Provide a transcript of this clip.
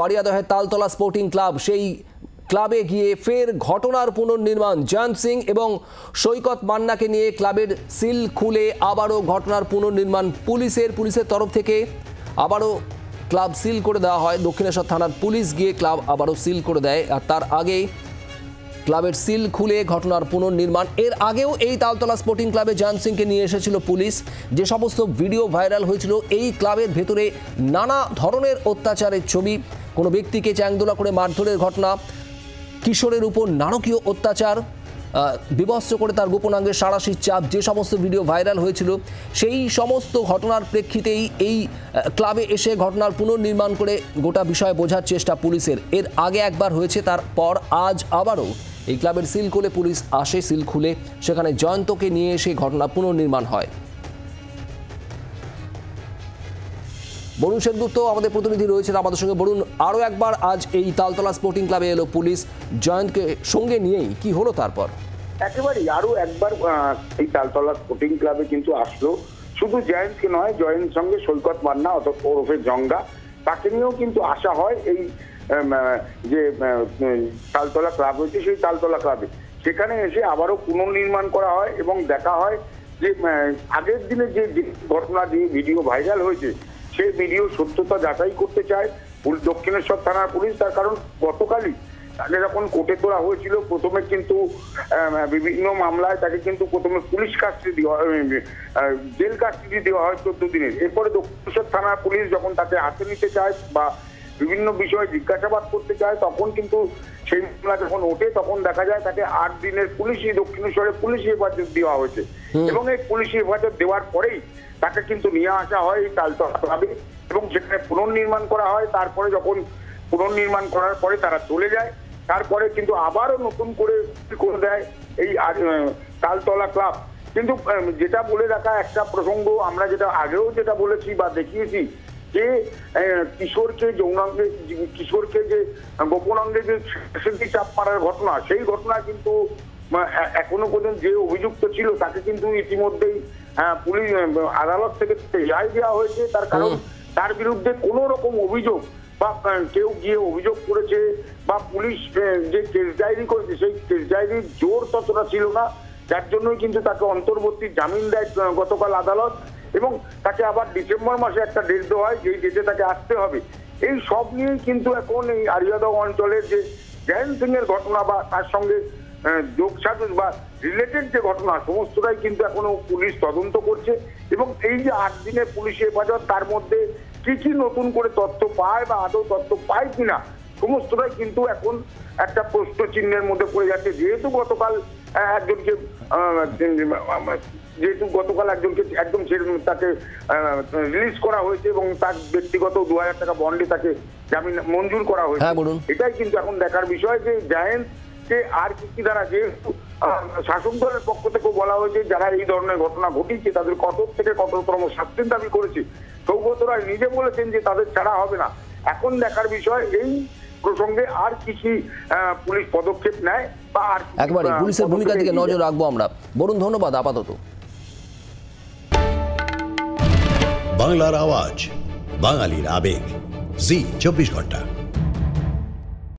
বাড়িয়াদহের Taltala sporting club সেই ক্লাবে গিয়ে ফের ঘটনার পুনর্নির্মাণ। জয়ন্ত সিং এবং সৈকত মান্নাকে নিয়ে ক্লাবের সিল খুলে আবারও ঘটনার পুনর্নির্মাণ। পুলিশের তরফ থেকে আবারও ক্লাব সিল করে দেওয়া হয়। দক্ষিণেশ্বর থানার পুলিশ গিয়ে ক্লাব আবারও সিল করে দেয়। আর তার আগে ক্লাবের সিল খুলে ঘটনার পুনর্নির্মাণ। এর আগেও এই তালতলা স্পোর্টিং ক্লাবে জয়ন্ত সিংকে নিয়ে এসেছিল পুলিশ। যে সমস্ত ভিডিও ভাইরাল হয়েছিল এই ক্লাবের ভেতরে নানা ধরনের অত্যাচারের ছবি, কোনো ব্যক্তিকে চ্যাংদোলা করে মারধরের ঘটনা, কিশোরের উপর নারকীয় অত্যাচার, বিবস্ত্র করে তার গোপনাঙ্গের সাঁড়াশির চাপ, যে সমস্ত ভিডিও ভাইরাল হয়েছিল সেই সমস্ত ঘটনার প্রেক্ষিতেই এই ক্লাবে এসে ঘটনার পুনর্নির্মাণ করে গোটা বিষয় বোঝার চেষ্টা পুলিশের। এর আগে একবার হয়েছে, তারপর আজ আবারও এই ক্লাবের সিল খুলে পুলিশ আসে। সিল খুলে সেখানে জয়ন্তকে নিয়ে এসে ঘটনা পুনর্নির্মাণ হয়। বরুণ সেনগুপ্ত আমাদের প্রতিনিধি রয়েছেন আমাদের সঙ্গে। বরুণ, আরও একবার আজ এই তালতলা স্পোর্টিং ক্লাবে এলো পুলিশ জয়ন্তকে সঙ্গে নিয়েই, কি হলো তারপর? একেবারেই আরো একবার এই তালতলা স্পোর্টিং ক্লাবে কিন্তু আসলো। শুধু জয়ন্তকে নয়, জয়ন্তের সঙ্গে সৈকত মান্না ওরফে জঙ্গা, তাকে নিয়েও কিন্তু আসা হয় এই যে তালতলা ক্লাব হয়েছে সেই তালতলা ক্লাবে। সেখানে এসে আবারও পুনর্নির্মাণ করা হয় এবং দেখা হয় যে আগের দিনে যে ঘটনা, যে ভিডিও ভাইরাল হয়েছে সেই ভিডিও সত্যতা যাচাই করতে চায় দক্ষিণেশ্বর থানার পুলিশ। তার কারণ গতকালই তাকে যখন কোর্টে তোলা হয়েছিল, প্রথমে কিন্তু বিভিন্ন মামলায় তাকে কিন্তু প্রথমে পুলিশ কাস্টডি দেওয়া, জেল কাস্টডি দেওয়া হয় 14 দিনের। এরপরে দক্ষিণেশ্বর থানার পুলিশ যখন তাকে হাতে নিতে চায় বা বিভিন্ন বিষয়ে জিজ্ঞাসাবাদ করতে চায়, তখন কিন্তু সেই মামলা যখন ওঠে তখন দেখা যায় তাকে 8 দিনের দক্ষিণেশ্বরে পুলিশি হেফাজত দেওয়া হয়েছে। এবং এই পুলিশি হেফাজত দেওয়ার পরেই তাকে কিন্তু নিয়ে আসা হয় এই তালতলা ক্লাবে এবং সেখানে পুনর্নির্মাণ করা হয়। তারপরে যখন পুনর্নির্মাণ করার পরে তারা চলে যায়, তারপরে কিন্তু আবারও নতুন করে দেয় এই তালতলা ক্লাব। কিন্তু যেটা বলে রাখা একটা প্রসঙ্গ, আমরা যেটা আগেও যেটা বলেছি বা দেখিয়েছি যে কিশোরকে যে গোপনাঙ্গে যে চাপ মারার ঘটনা, সেই ঘটনা কিন্তু এখনো পর্যন্ত যে অভিযুক্ত ছিল তাকে কিন্তু ইতিমধ্যেই পুলিশ আদালত থেকে রেহাই দেওয়া হয়েছে। তার কারণ তার বিরুদ্ধে কোনো রকম অভিযোগ বা কেউ গিয়ে অভিযোগ করেছে বা পুলিশ যে কেস ডায়েরি করেছে সেই কেস ডায়েরির জোর ততটা ছিল না, যার জন্যই কিন্তু তাকে অন্তর্বর্তী জামিন দেয় গতকাল আদালত এবং তাকে আবার ডিসেম্বর মাসে একটা ডেট দেওয়া হয়, যেই ডেটে তাকে আসতে হবে। এই সব নিয়েই কিন্তু এখন এই আরিয়াদহ অঞ্চলের যে জয়ন্ত সিং এর ঘটনা বা তার সঙ্গে যোগসাজশ বা রিলেটেড যে ঘটনা, সমস্তটাই কিন্তু এখনো পুলিশ তদন্ত করছে। এবং এই যে 8 দিনের পুলিশি হেফাজত, তার মধ্যে কি নতুন করে তথ্য পায় বা আদৌ তথ্য পায় কিনা, সমস্তটাই কিন্তু এখন একটা প্রশ্ন চিহ্নের মধ্যে পড়ে যাচ্ছে। যেহেতু গতকাল একজনকে একদম তাকে রিলিজ করা হয়েছে এবং তার ব্যক্তিগত 2000 টাকা বন্ডে তাকে জামিন মঞ্জুর করা হয়েছে। এটাই কিন্তু এখন দেখার বিষয় যে জয়ন্তকে আর কি দ্বারা, যেহেতু শাসক দলের পক্ষ থেকে বলা হয়েছে যারা এই ধরনের ঘটনা ঘটিয়েছে তাদের কঠোর থেকে কঠোরতম শাস্তির দাবি করেছে। সৌগত রায় নিজে বলেছেন যে তাদের ছাড়া হবে না। এখন দেখার বিষয় এই প্রসঙ্গে আর কি পুলিশ পদক্ষেপ নেয় বা আর একবারে পুলিশের ভূমিকা দিকে নজর রাখবো আমরা। বরুণ, ধন্যবাদ। আপাতত বাংলার আওয়াজ, বাঙালির আবেগ, জি 24 ঘন্টা।